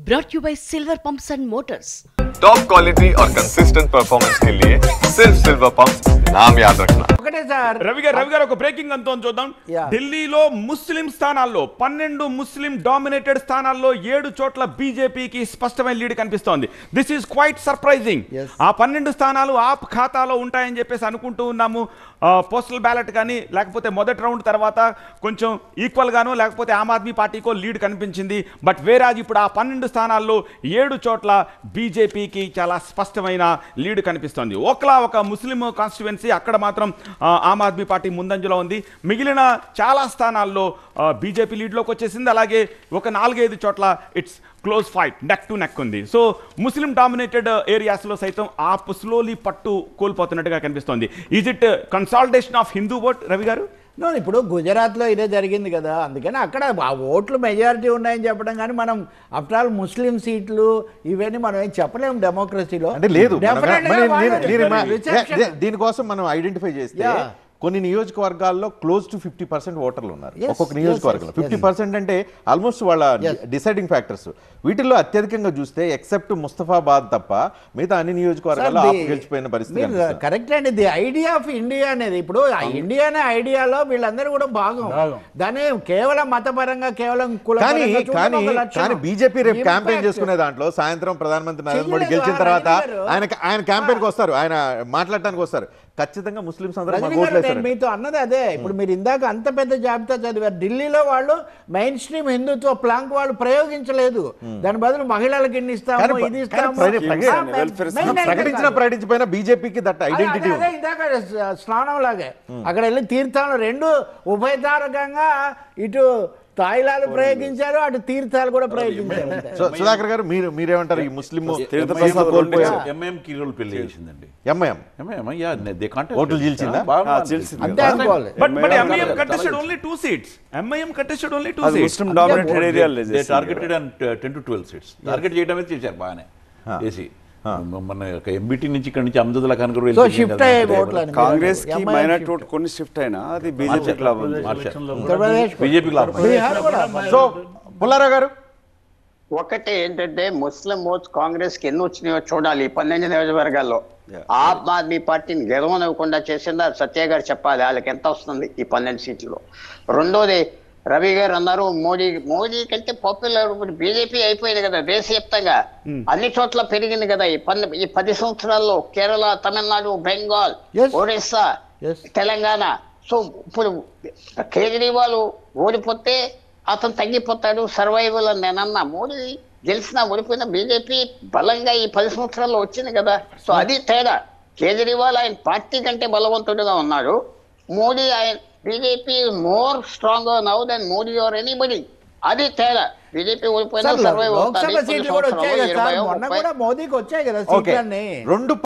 brought you by Silver Pumps and Motors. Top quality और consistent performance के लिए सिर्फ सिल्वर पंप्स नाम याद रखना. రవి గారు ఒక బ్రేకింగ్ అంతా చూద్దాం. ఢిల్లీలో ముస్లిం స్థానాల్లో 12 ముస్లిం డామినేటెడ్ స్థానాల్లో 7 చోట్ల బీజేపీకి స్పష్టమైన లీడ్ కనిపిస్తోంది. This is quite surprising. ఆ 12 స్థానాలు ఆప్ ఖాతాలో ఉంటాయని చెప్పేసి అనుకుంటూ ఉన్నాము. పోస్టల్ బ్యాలెట్ కానీ లేకపోతే మొదటి రౌండ్ తర్వాత కొంచెం ఈక్వల్ గాను లేకపోతే ఆమ్ ఆద్మీ పార్టీకో లీడ్ కనిపించింది. బట్ వేరాజ్ ఇప్పుడు ఆ 12 స్థానాల్లో 7 చోట్ల బీజేపీకి చాలా స్పష్టమైన లీడ్ కనిపిస్తోంది. ఒక ముస్లిం కాన్స్టిట్యువెన్సీ అక్కడ మాత్రం ఆమ్ ఆద్మీ పార్టీ ముందంజలో ఉంది. మిగిలిన చాలా స్థానాల్లో బీజేపీ లీడ్లోకి వచ్చేసింది. అలాగే ఒక 4-5 చోట్ల it's close fight, neck to neck ఉంది. సో ముస్లిం డామినేటెడ్ ఏరియాస్లో సైతం ఆప్ స్లోలీ పట్టు కోల్పోతున్నట్టుగా కనిపిస్తోంది. Is it consolidation of Hindu vote, Ravi గారు? ఇప్పుడు గుజరాత్లో ఇదే జరిగింది కదా, అందుకని అక్కడ ఆ ఓట్లు మెజారిటీ ఉన్నాయని చెప్పడం, కానీ మనం ఆఫ్టర్ ఆల్ ముస్లిం సీట్లు ఇవన్నీ మనం ఏం చెప్పలేము డెమోక్రసీలో. అంటే లేదు, దీనికోసం మనం ఐడెంటిఫై చేస్తే కొన్ని నియోజకవర్గాల్లో క్లోజ్ టు 50% ఓటర్లు ఉన్నారు. ఒక్కొక్క నియోజకవర్గంలో 50% అంటే ఆల్మోస్ట్ వాళ్ళ డిసైడింగ్ ఫ్యాక్టర్స్. వీటిల్లో అత్యధికంగా చూస్తే ఎక్సెప్ట్ ముస్తఫాబాద్ తప్ప మిగతా అన్ని నియోజకవర్గాల్లో గెలిచిపోయిన పరిస్థితి. కరెక్ట్ అండి. ది ఐడియా ఆఫ్ ఇండియా అనేది, ఇప్పుడు ఇండియా అనే ఐడియాలో వీళ్ళందరూ కూడా భాగం. దాన్ని కేవలం మతపరంగా కేవలం కానీ బీజేపీ రేపు క్యాంపెయిన్ చేసుకునే దాంట్లో సాయంత్రం ప్రధానమంత్రి నరేంద్ర మోడీ గెలిచిన తర్వాత ఆయన క్యాంపెయిన్కి వస్తారు, ఆయన మాట్లాడటానికి వస్తారు. ఖచ్చితంగా ముస్లిమ్స్ అందరూ మీతో అన్నది అదే. ఇప్పుడు మీరు ఇందాక అంత పెద్ద జాబితా చదివారు. ఢిల్లీలో వాళ్ళు మెయిన్ స్ట్రీమ్ హిందుత్వ ప్లాంక్ వాళ్ళు ప్రయోగించలేదు. దాని బదులు మహిళలకు ఇన్ని ఇస్తాము, ఇది ఇస్తాము ప్రకటించిపోయిన బీజేపీకి దట్ ఐడెంటిటీ. ఇందాక స్నానం లాగే అక్కడ వెళ్ళి తీర్థాలు రెండు ఉభయతారకంగా ఇటు తాయిలాలు ప్రయోగించారు, అటు తీర్థాలు కూడా ప్రయోగించారు. సుధాకర్ గారు మీరేమంటారు? ఈ ముస్లిం ఎంఐఎం కీ రోల్ ప్లే చేసిందండి. ఎంఐఎం ఓట్లు చీల్చిందా? అంతే అనుకోవాలి. But MIM contested only 2 seats. MIM contested only 2 seats. Muslim dominated area. They targeted on 10 to 12 seats. Target చేయడం అయితే చేశారు బాగానే చేసి. మన ఎంబీటీ నుంచి ఇక్కడ నుంచి అమ్జదుల్లా ఖాన్ గారు కాంగ్రెస్ కి మైనారిటీ ఓట్ కొన్ని షిఫ్ట్ అయినా అది బీజేపీకి లాభం. బీజేపీకి లాభం. సో పుల్లారావు గారు, ఒకటి ఏంటంటే ముస్లిం ఓట్స్ కాంగ్రెస్ కి ఎన్ని వచ్చినాయో చూడాలి. 12 నియోజకవర్గాల్లో ఆమ్ ఆద్మీ పార్టీని గెలవనివ్వకుండా చేసిందా సత్య గారు చెప్పాలి, వాళ్ళకి ఎంత వస్తుంది ఈ 12 సీట్లలో. రెండోది రవి గారు అన్నారు మోడీ కంటే పాపులర్ బీజేపీ అయిపోయింది కదా దేశవ్యాప్తంగా, అన్ని చోట్ల పెరిగింది కదా ఈ 10 సంవత్సరాల్లో. కేరళ, తమిళనాడు, బెంగాల్, ఒరిస్సా, తెలంగాణ. సో ఇప్పుడు కేజ్రీవాల్ ఓడిపోతే అతను తగ్గిపోతాడు, సర్వైవల్ అని నేనన్నా. మోడీ గెలిచినా ఓడిపోయినా బీజేపీ బలంగా ఈ 10 సంవత్సరాల్లో వచ్చింది కదా. సో అది తేడా. కేజ్రీవాల్ ఆయన పార్టీ కంటే బలవంతుడిగా ఉన్నాడు. మోడీ ఆయన BJP more stronger now then Modi or anybody. అది తేడా. బీజేపీ ఓడిపోయినా సర్వైవ్ అవుతారు. మోదీకి వచ్చాయి కదా.